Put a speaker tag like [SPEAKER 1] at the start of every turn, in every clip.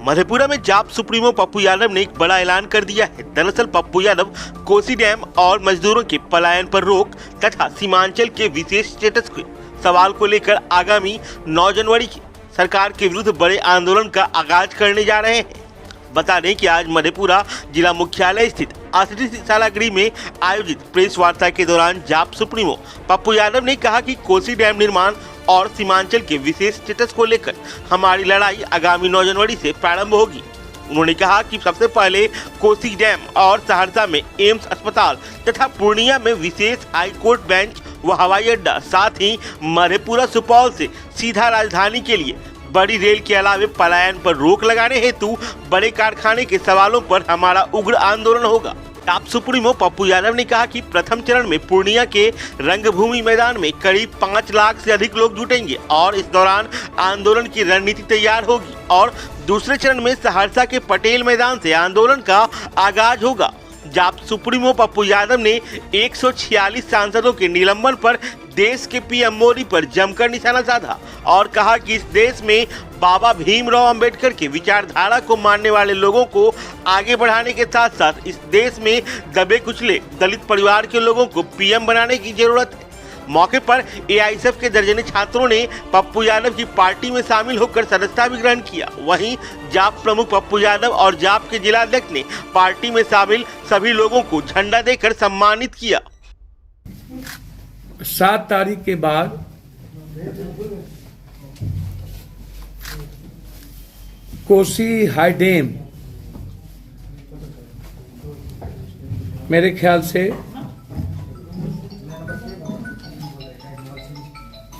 [SPEAKER 1] मधेपुरा में जाप सुप्रीमो पप्पू यादव ने एक बड़ा ऐलान कर दिया है। दरअसल पप्पू यादव कोसी डैम और मजदूरों के पलायन पर रोक तथा सीमांचल के विशेष स्टेटस के सवाल को लेकर आगामी 9 जनवरी की सरकार के विरुद्ध बड़े आंदोलन का आगाज करने जा रहे हैं। बता दें कि आज मधेपुरा जिला मुख्यालय स्थित आसिटी शाला गृह में आयोजित प्रेस वार्ता के दौरान जाप सुप्रीमो पप्पू यादव ने कहा कि कोसी डैम निर्माण और सीमांचल के विशेष स्टेटस को लेकर हमारी लड़ाई आगामी 9 जनवरी से प्रारंभ होगी। उन्होंने कहा कि सबसे पहले कोसी डैम और सहरसा में एम्स अस्पताल तथा पूर्णिया में विशेष हाई कोर्ट बेंच व हवाई अड्डा, साथ ही मधेपुरा सुपौल से सीधा राजधानी के लिए बड़ी रेल के अलावे पलायन पर रोक लगाने हेतु बड़े कारखाने के सवालों पर हमारा उग्र आंदोलन होगा। जाप सुप्रीमो पप्पू यादव ने कहा कि प्रथम चरण में पूर्णिया के रंगभूमि मैदान में करीब 5 लाख से अधिक लोग जुटेंगे और इस दौरान आंदोलन की रणनीति तैयार होगी और दूसरे चरण में सहरसा के पटेल मैदान से आंदोलन का आगाज होगा। जाप सुप्रीमो पप्पू यादव ने 146 सांसदों के निलंबन पर देश के पीएम मोदी पर जमकर निशाना साधा और कहा कि इस देश में बाबा भीमराव अंबेडकर की विचारधारा को मानने वाले लोगों को आगे बढ़ाने के साथ साथ इस देश में दबे कुचले दलित परिवार के लोगों को पीएम बनाने की जरूरत है। मौके पर एआईएसएफ के दर्जनों छात्रों ने पप्पू यादव की पार्टी में शामिल होकर सदस्यता भी ग्रहण किया। वहीं जाप प्रमुख पप्पू यादव और जाप के जिलाध्यक्ष ने पार्टी में शामिल सभी लोगों को झंडा देकर सम्मानित किया।
[SPEAKER 2] 7 तारीख के बाद कोसी हाई डैम मेरे ख्याल से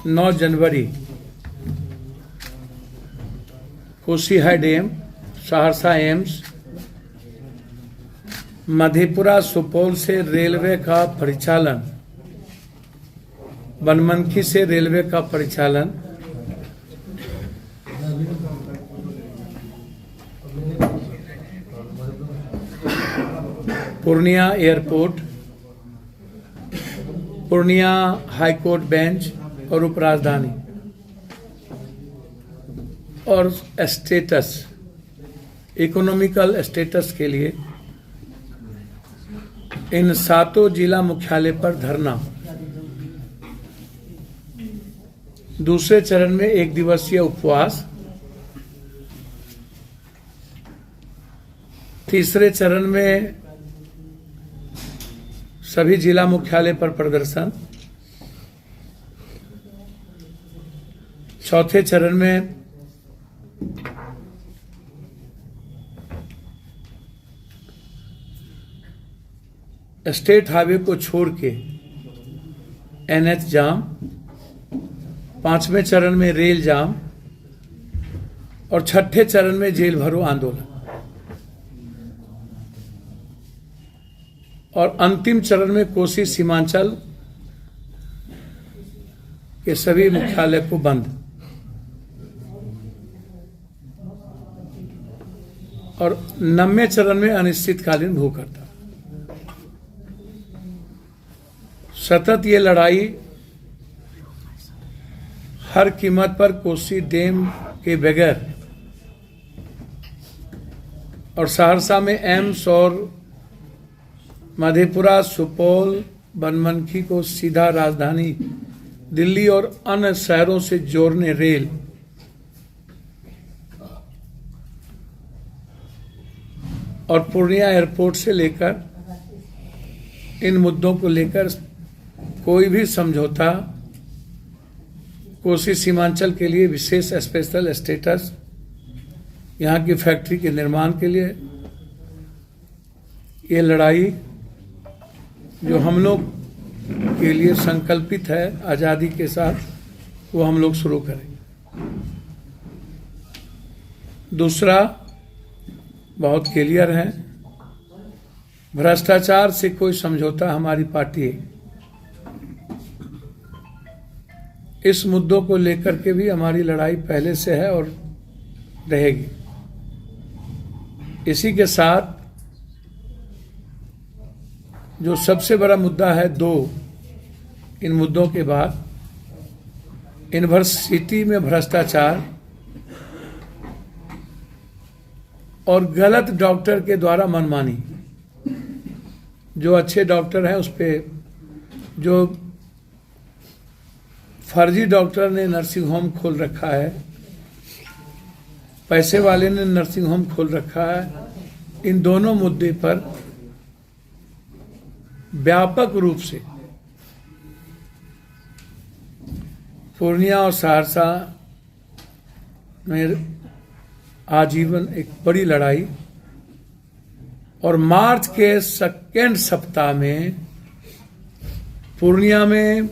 [SPEAKER 2] 9 जनवरी Kosi high dam, Saharsa AIIMS, Madhepura Supaul से रेलवे का परिचालन, बनमनखी से रेलवे का परिचालन, Purnia airport, Purnia high court bench और उप राजधानी और स्टेटस, इकोनॉमिकल स्टेटस के लिए इन 7 जिला मुख्यालय पर धरना। दूसरे चरण में 1 दिवसीय उपवास, तीसरे चरण में सभी जिला मुख्यालय पर प्रदर्शन, चौथे चरण में स्टेट हाईवे को छोड़ के एनएच जाम, 5वें चरण में रेल जाम और 6ठे चरण में जेल भरो आंदोलन और अंतिम चरण में कोसी सीमांचल के सभी मुख्यालय को बंद और 90वें चरण में अनिश्चितकालीन भूख हड़ताल। सतत ये लड़ाई हर कीमत पर कोसी डैम के बगैर और सहरसा में एम्स और मधेपुरा सुपौल बनमनखी को सीधा राजधानी दिल्ली और अन्य शहरों से जोड़ने रेल और पूर्णिया एयरपोर्ट से लेकर इन मुद्दों को लेकर कोई भी समझौता कोसी सीमांचल के लिए विशेष स्पेशल स्टेटस, यहाँ की फैक्ट्री के निर्माण के लिए ये लड़ाई जो हम लोग के लिए संकल्पित है आज़ादी के साथ, वो हम लोग शुरू करेंगे। दूसरा बहुत क्लियर है, भ्रष्टाचार से कोई समझौता हमारी पार्टी इस मुद्दों को लेकर के भी हमारी लड़ाई पहले से है और रहेगी। इसी के साथ जो सबसे बड़ा मुद्दा है, 2 इन मुद्दों के बाद यूनिवर्सिटी में भ्रष्टाचार और गलत डॉक्टर के द्वारा मनमानी। जो अच्छे डॉक्टर हैं उस पर, जो फर्जी डॉक्टर ने नर्सिंग होम खोल रखा है, पैसे वाले ने नर्सिंग होम खोल रखा है, इन दोनों मुद्दे पर व्यापक रूप से पूर्णिया और सहरसा में आजीवन एक बड़ी लड़ाई, और मार्च के सेकेंड सप्ताह में पूर्णिया में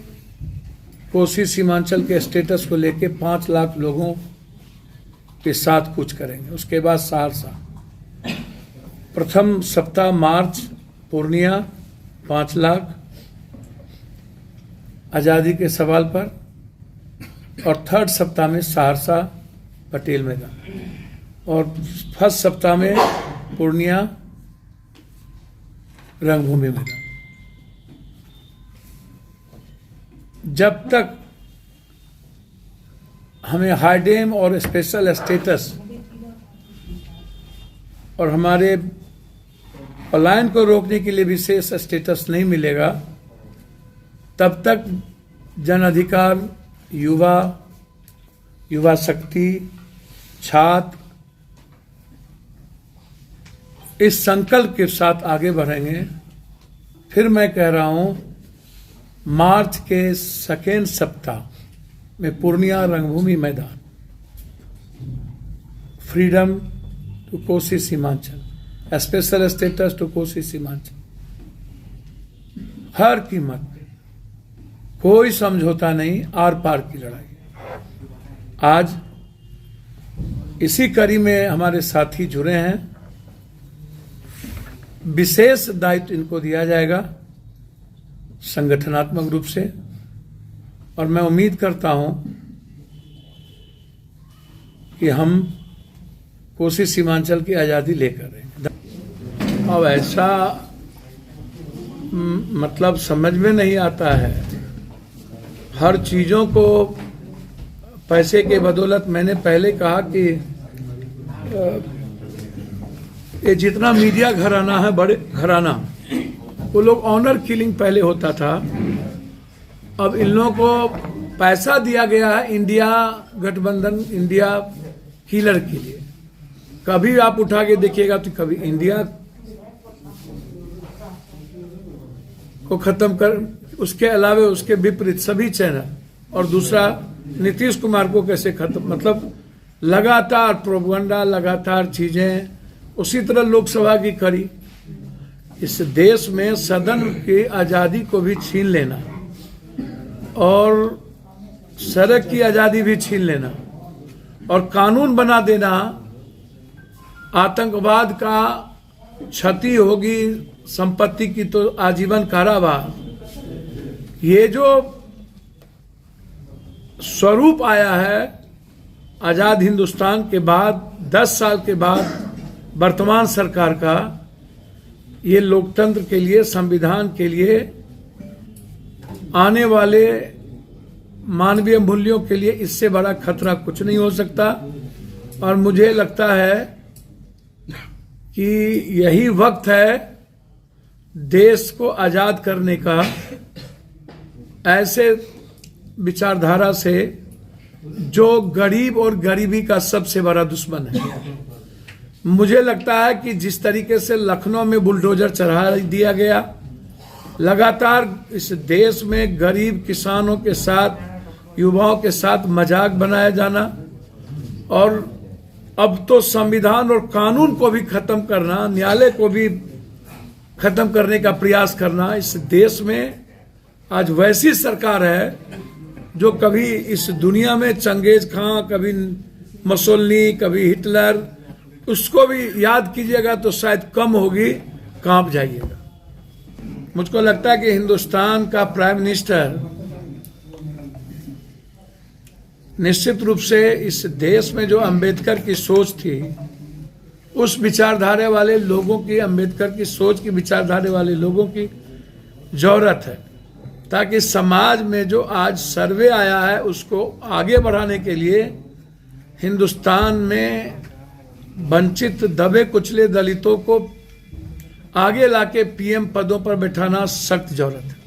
[SPEAKER 2] कोसी सीमांचल के स्टेटस को लेके 5 लाख लोगों के साथ कुछ करेंगे। उसके बाद सहरसा, प्रथम सप्ताह मार्च पूर्णिया 5 लाख आज़ादी के सवाल पर, और थर्ड सप्ताह में सहरसा पटेल मैदान, और फर्स्ट सप्ताह में पूर्णिया रंगभूमि मैदान। जब तक हमें हाईडेम और स्पेशल स्टेटस और हमारे पलायन को रोकने के लिए विशेष स्टेटस नहीं मिलेगा, तब तक जन अधिकार, युवा, युवा शक्ति, छात्र इस संकल्प के साथ आगे बढ़ेंगे। फिर मैं कह रहा हूं, मार्च के सेकेंड सप्ताह में पूर्णिया रंगभूमि मैदान, freedom to Kosi Seemanchal, special status to Kosi Seemanchal, हर कीमत पे, कोई समझौता नहीं, आर पार की लड़ाई। आज इसी कड़ी में हमारे साथी जुड़े हैं। विशेष दायित्व इनको दिया जाएगा संगठनात्मक रूप से, और मैं उम्मीद करता हूं कि हम कोसी सीमांचल की आज़ादी लेकर रहेंगे। अब ऐसा मतलब समझ में नहीं आता है, हर चीज़ों को पैसे के बदौलत। मैंने पहले कहा कि ये जितना मीडिया घराना है, बड़े घराना, वो लोग ऑनर किलिंग पहले होता था, अब इन लोगों को पैसा दिया गया है इंडिया गठबंधन, इंडिया किलर के लिए। कभी आप उठा के देखिएगा तो कभी इंडिया को खत्म कर, उसके अलावे उसके विपरीत सभी चैनल, और दूसरा नीतीश कुमार को कैसे खत्म, मतलब लगातार प्रोपगंडा, लगातार चीजें। उसी तरह लोकसभा की कड़ी, इस देश में सदन की आज़ादी को भी छीन लेना और सड़क की आज़ादी भी छीन लेना और कानून बना देना, आतंकवाद का क्षति होगी संपत्ति की तो आजीवन कारावास। ये जो स्वरूप आया है आज़ाद हिंदुस्तान के बाद, 10 साल के बाद वर्तमान सरकार का, ये लोकतंत्र के लिए, संविधान के लिए, आने वाले मानवीय मूल्यों के लिए इससे बड़ा खतरा कुछ नहीं हो सकता। और मुझे लगता है कि यही वक्त है देश को आजाद करने का, ऐसे विचारधारा से जो गरीब और गरीबी का सबसे बड़ा दुश्मन है। मुझे लगता है कि जिस तरीके से लखनऊ में बुलडोजर चढ़ा दिया गया, लगातार इस देश में गरीब किसानों के साथ, युवाओं के साथ मजाक बनाया जाना, और अब तो संविधान और कानून को भी खत्म करना, न्यायालय को भी खत्म करने का प्रयास करना। इस देश में आज वैसी सरकार है जो कभी इस दुनिया में चंगेज खां, कभी मुसोलिनी, कभी हिटलर, उसको भी याद कीजिएगा तो शायद कम होगी, कांप जाइएगा। मुझको लगता है कि हिंदुस्तान का प्राइम मिनिस्टर निश्चित रूप से इस देश में जो अंबेडकर की सोच थी, उस विचारधारा वाले लोगों की, अंबेडकर की सोच की विचारधारा वाले लोगों की जरूरत है, ताकि समाज में जो आज सर्वे आया है उसको आगे बढ़ाने के लिए हिंदुस्तान में वंचित दबे कुचले दलितों को आगे लाके पीएम पदों पर बैठाना सख्त जरूरत है।